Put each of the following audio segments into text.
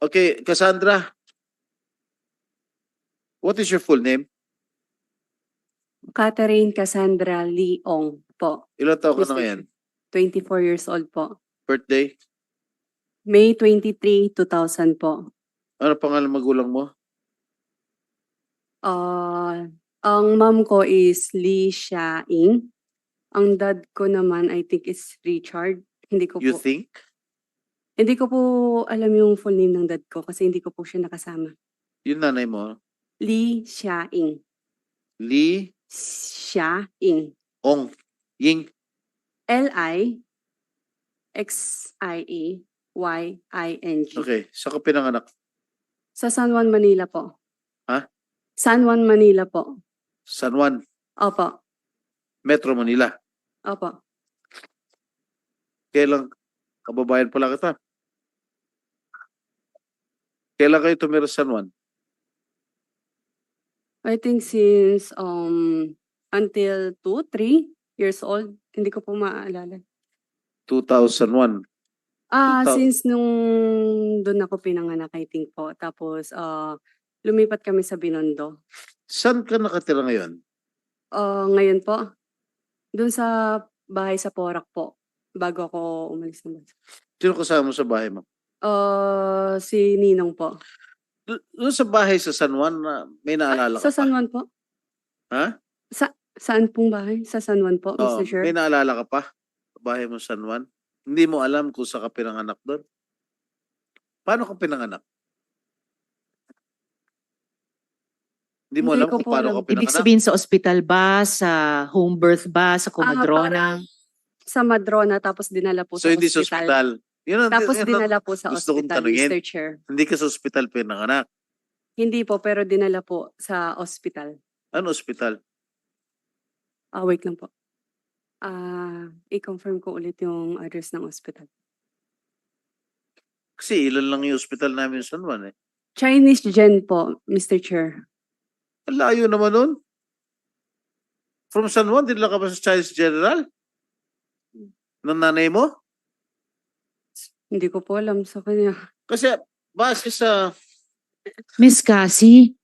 Okay, Cassandra, what is your full name? Catherine Cassandra Leong po. Ilan taon ka na Mr. ngayon? 24 years old po. Birthday? May 23, 2000 po. Ano pangalan magulang mo? Ang mom ko is Lee Xia-ing. Ang dad ko naman I think is Richard. You think? Hindi ko po alam yung full name ng dad ko kasi hindi ko po siya nakasama. Yung nanay mo? Lee Xia-ing. Lee Xia-ing. Ong Ying. L-I-X-I-A-Y-I-N-G. Okay, saan ka pinanganak? Sa San Juan, Manila po. Ha? San Juan, Manila po. San Juan, Opo. Metro Manila. Opo. Kailan kababayan pala kita? Kailan kayo tumira sa San Juan? I think since until 2, 3 years old. Hindi ko po maaalala. 2001. 2000. Since nung doon ako pinanganak, I think po. Tapos lumipat kami sa Binondo. Saan ka nakatira ngayon? Ngayon po, doon sa bahay sa Porac po. Bago ako umalis ng bansa. Sino kasama mo sa bahay mo? Si Ninong po. Doon sa bahay sa San Juan, may naalala Sa ka San pa? Juan po. Ha? Saan pong bahay? Sa San Juan po, Oo, Mr. Chair? may naalala ka pa? Bahay mo sa San Juan? Hindi mo alam kung saan ka pinanganak doon? Paano ka pinanganak? Hindi mo Hindi alam ko kung po paano alam. ka pinanganak? Ibig sabihin sa ospital ba, sa home birth ba, sa Comadrona? Sa Madrona, tapos dinala po So sa hindi sa ospital. ospital. Yun ang, Tapos yun ang- dinala po sa gusto kong ospital, tanungin. Mr. Chair. Hindi ka sa ospital pinanganak. Hindi po, pero dinala po sa ospital. Ano ospital? Wait lang po. I-confirm ko ulit yung address ng ospital. Kasi ilan lang yung ospital namin sa San Juan eh. Chinese Gen po, Mr. Chair. Ang layo naman nun. From San Juan, dinala ka ba sa Chinese General? Ng nanay mo? Hindi ko po alam sa kanya. Kasi base sa... Miss Cassie,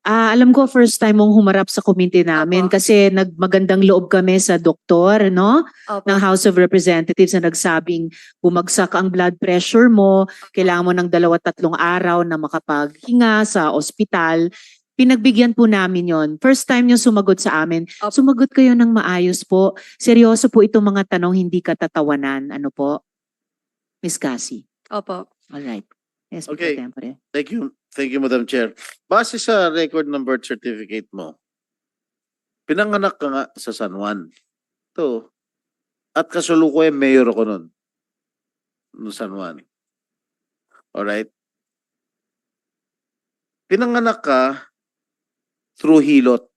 alam ko first time mong humarap sa komite namin Apo. kasi nagmagandang loob kami sa doktor, no? Opo. Ng House of Representatives na nagsabing bumagsak ang blood pressure mo, kailangan mo ng 2-3 araw na makapaghinga sa ospital. Pinagbigyan po namin yon. First time yung sumagot sa amin. Opo. Sumagot kayo ng maayos po. Seryoso po itong mga tanong, hindi katatawanan. Ano po? Miss Cassie. Opo. Alright. Yes, Okay. Mr. Tempore. Thank you. Thank you, Madam Chair. Base sa record ng birth certificate mo, pinanganak ka nga sa San Juan. Ito. At kasalukuyan mayor ako nun. No San Juan. Alright? Pinanganak ka through hilot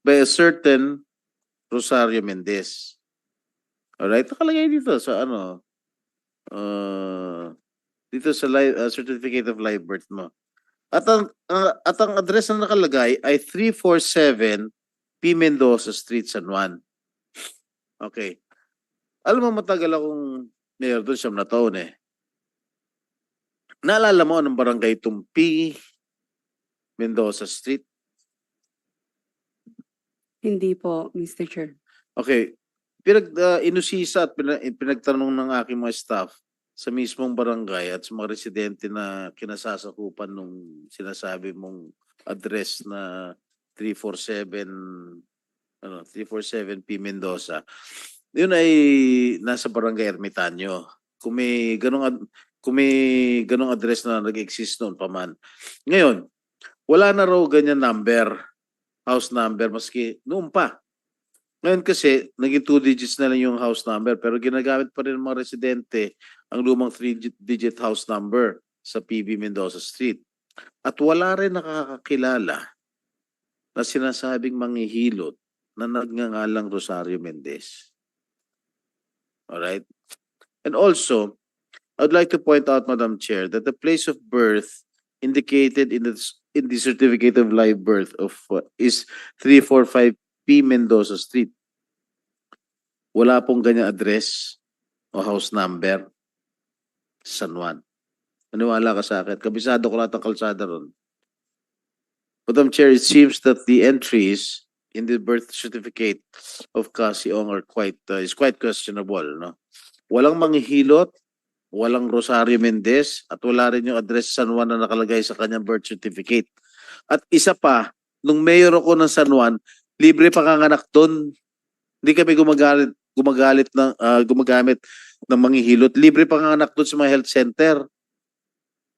by a certain Rosario Mendez. Alright? Nakalagay dito sa ano, dito sa certificate of live birth mo. At ang address na nakalagay ay 347 P. Mendoza Street, San Juan. Okay. Alam mo, matagal akong mayor doon, 7 na taon eh. Naalala mo anong barangay itong P. Mendoza Street? Hindi po, Mr. Chair. Okay. Inusisa at pinagtanong ng aking mga staff sa mismong barangay at sa mga residente na kinasasakupan nung sinasabi mong address na 347 P. Mendoza. Yun ay nasa barangay Ermitanyo. Kung may ganong address na nag-exist noon pa man. Ngayon, wala na raw ganyan number, house number, maski noon pa. Ngayon kasi, naging 2 digits na lang yung house number, pero ginagamit pa rin ng mga residente ang lumang 3-digit house number sa PB Mendoza Street. At wala rin nakakakilala na sinasabing manghihilot na nagngangalang Rosario Mendez. Alright? And also, I'd like to point out, Madam Chair, that the place of birth indicated in the certificate of live birth of is 345 P. Mendoza Street. Wala pong ganyan address o house number sa San Juan. Maniwala ka sa akin. Kabisado ko lahat ng kalsada ron. Madam Chair, it seems that the entries in the birth certificate of Cassie Ong are is quite questionable, no? Walang manghihilot, walang Rosario Mendez, at wala rin yung address San Juan na nakalagay sa kanyang birth certificate. At isa pa, nung mayor ako ng San Juan, libre panganganak doon. Hindi kami gumagamit ng manghihilot. Libre panganganak doon sa mga health center.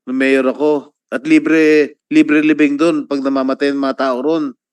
Nung mayor ako. At libre libing doon pag namamatay ang mga tao ron.